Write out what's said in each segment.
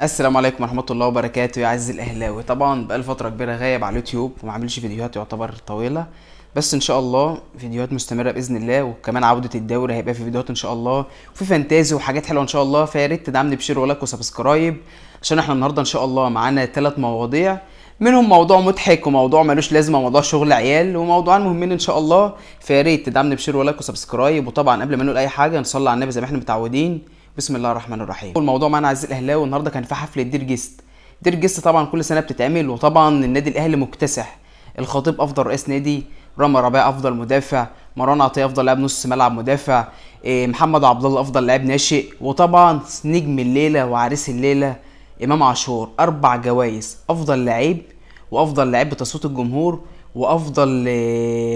السلام عليكم ورحمة الله وبركاته يا عز الأهلاوي. طبعا بقالي فترة كبيرة غايب على اليوتيوب وما عملش فيديوهات يعتبر طويلة، بس إن شاء الله فيديوهات مستمرة بإذن الله. وكمان عودة الدوري هيبقى في فيديوهات إن شاء الله، وفي فانتازي وحاجات حلوة إن شاء الله. فيا ريت تدعمني بشير ولايك وسبسكرايب، عشان احنا النهاردة إن شاء الله معانا 3 مواضيع، منهم موضوع مضحك وموضوع ملوش لازمة وموضوع شغل عيال وموضوعين مهمين إن شاء الله. فيا ريت تدعمني بشير ولايك وسبسكرايب. وطبعا قبل ما نقول أي حاجة نصلي على النبي زي ما احنا متعودين. بسم الله الرحمن الرحيم. الموضوع معانا عزيزي الاهلاوي النهارده كان في حفله دير جيست طبعا كل سنه بتتعمل، وطبعا النادي الاهلي مكتسح. الخطيب افضل رئيس نادي، رامي ربيعه افضل مدافع، مروان عطيه افضل لاعب نص ملعب مدافع، محمد عبد الله افضل لاعب ناشئ، وطبعا نجم الليله وعريس الليله امام عاشور. 4 جوائز: افضل لعيب، وافضل لعيب بتصويت الجمهور، وافضل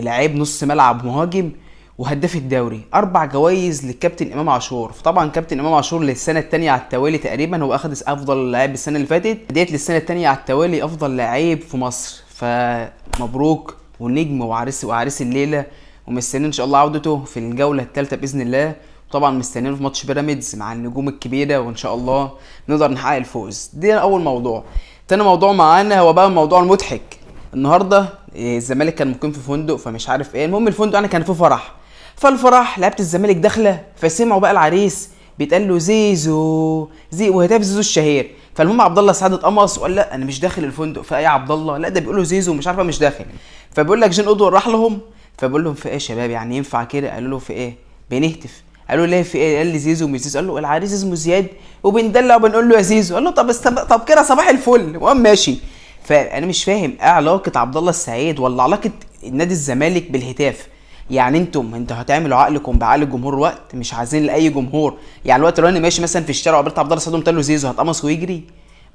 لعيب نص ملعب مهاجم، وهداف الدوري. 4 جوائز للكابتن امام عاشور. فطبعا كابتن امام عاشور للسنه الثانيه على التوالي تقريبا هو اخد افضل لاعب السنه اللي فاتت ديت، للسنه الثانيه على التوالي افضل لاعب في مصر. فمبروك، ونجم وعريس الليله، ومستنيين ان شاء الله عودته في الجوله الثالثه باذن الله. وطبعا مستنيين في ماتش بيراميدز مع النجوم الكبيره، وان شاء الله نقدر نحقق الفوز. ده اول موضوع. تاني موضوع معانا هو بقى الموضوع المضحك. النهارده الزمالك كان مقيم في فندق، فمش عارف ايه، المهم الفندق انا كان فيه فرح. فالفرح لعيبه الزمالك داخله، فسمعوا بقى العريس بيتقال له زيزو وهتاف زيزو الشهير. فالمهم عبد الله سعد اتقمص وقال لا انا مش داخل الفندق. فايه يا عبد الله؟ لا ده بيقولوا زيزو مش عارفه مش داخل. فبيقول لك جين ادوار راح لهم، فبقول لهم في ايه يا شباب، يعني ينفع كده؟ قالوا له في ايه؟ بنهتف. قالوا ليه في ايه؟ قال لي زيزو مش زيزو. قال له العريس اسمه زياد وبندلع وبنقول له يا زيزو. قال له طب كده صباح الفل. المهم ماشي. فانا مش فاهم ايه علاقه عبد الله السعيد ولا علاقه نادي الزمالك بالهتاف. يعني انتوا هتعملوا عقلكم بعقل الجمهور وقت مش عايزين لاي جمهور. يعني الوقت لو انا ماشي مثلا في الشارع وقابلت عبد الله السعيد وقلت له زيزو هتقمص ويجري؟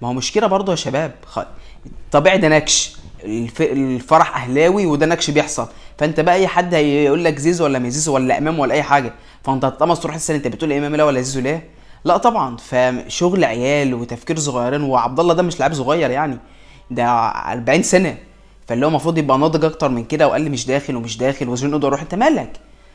ما هو مشكله برضه يا شباب. طبيعي ده نكش. الفرح اهلاوي وده نكش بيحصل. فانت بقى اي حد هيقول لك زيزو ولا مش زيزو ولا امام ولا اي حاجه، فانت هتقمص تروح السنه انت بتقول امام لا ولا زيزو ليه؟ لا طبعا. فشغل عيال وتفكير صغيرين، وعبد الله ده مش لاعب صغير يعني، ده 40 سنه. فاللي هو المفروض يبقى ناضج اكتر من كده، وقال لي مش داخل ومش داخل وزين اقدر اروح. انت مالك؟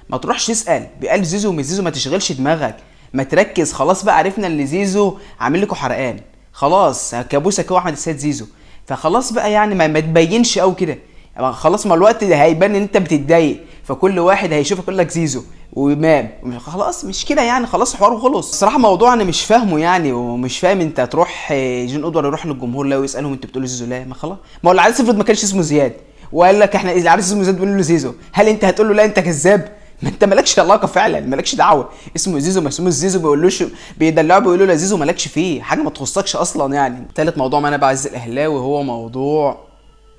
ما تروحش تسال بقال زيزو ومش زيزو، ما تشغلش دماغك، ما تركز. خلاص بقى عرفنا ان زيزو عامل لكم حرقان، خلاص كابوسك هو احمد السيد زيزو. فخلاص بقى يعني ما تبينش قوي كده. خلاص ما الوقت ده هيبان ان انت بتتضايق، فكل واحد هيشوفك يقول لك زيزو وامام. خلاص مش كده يعني، خلاص حوار وخلص. الصراحه موضوع انا مش فاهمه يعني، ومش فاهم انت تروح جين ادوار يروح للجمهور لا ويسالهم انتوا بتقولوا زيزو ليه؟ ما خلاص، ما هو العريس افرض ما كانش اسمه زياد وقال لك احنا العريس اسمه زياد بنقول له زيزو، هل انت هتقول له لا انت كذاب؟ ما انت مالكش علاقه فعلا، مالكش دعوه. اسمه زيزو ما اسمه زيزو، بيقولوش بيدلعوا بيقولوا له زيزو، مالكش فيه حاجه، ما تخصكش اصلا يعني. تالت موضوع معانا بقى عز الاهلاوي، هو موضوع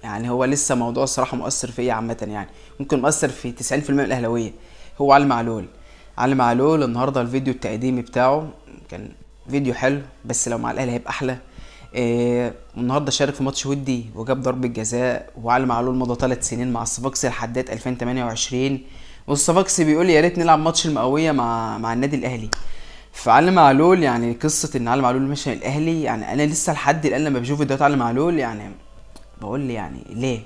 يعني هو لسه موضوع الصراحه مؤثر فيا عامه يعني، ممكن مؤثر في 90% من الاهلاويه. هو علي معلول النهارده الفيديو التقديمي بتاعه كان فيديو حلو، بس لو مع الاهلي هيبقى احلى. النهارده شارك في ماتش ودي وجاب ضربه جزاء. وعلي معلول مضى 3 سنين مع الصفاقسي لحد 2028، والصفاقسي بيقول يا ريت نلعب ماتش المئويه مع النادي الاهلي. فعلي معلول يعني قصه ان علي معلول مشى من الاهلي، يعني انا لسه لحد الان لما بشوف فيديوهات علي معلول يعني بقول لي يعني ليه؟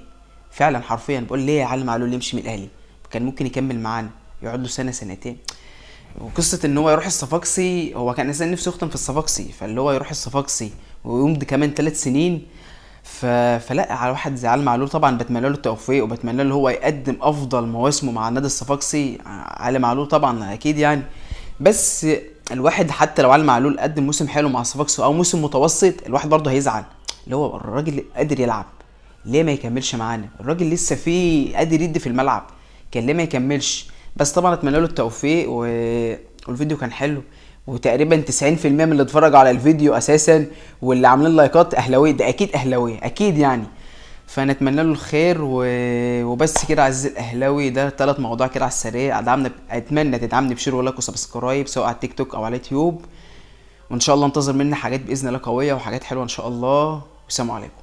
فعلا حرفيا بقول ليه علي معلول يمشي من الاهلي؟ كان ممكن يكمل معانا يقعد له سنه سنتين. وقصه ان هو يروح الصفاقسي، هو كان اساسا نفسه يختم في الصفاقسي، فاللي هو يروح الصفاقسي ويمضي كمان 3 سنين. فلا، على واحد زي علي معلول طبعا بتمنى له التوفيق، وبتمنى له هو يقدم افضل مواسمه مع النادي الصفاقسي. علي معلول طبعا اكيد يعني، بس الواحد حتى لو علي معلول قدم موسم حلو مع الصفاقسي او موسم متوسط، الواحد برضه هيزعل. اللي هو الراجل قادر يلعب، ليه ما يكملش معانا؟ الراجل لسه فيه قادر يدي في الملعب، كان ليه ما يكملش؟ بس طبعا اتمنى له التوفيق والفيديو كان حلو، وتقريبا 90% من اللي اتفرجوا على الفيديو اساسا واللي عاملين لايكات اهلاويه، ده اكيد اهلاويه اكيد يعني. فنتمنى له الخير وبس كده عزيزي الاهلاوي. ده 3 مواضيع كده على السريع. اتمنى تدعمني بشير ولايك وسبسكرايب سواء على التيك توك او على اليوتيوب، وان شاء الله انتظر مني حاجات باذن الله قويه وحاجات حلوه ان شاء الله. والسلام عليكم.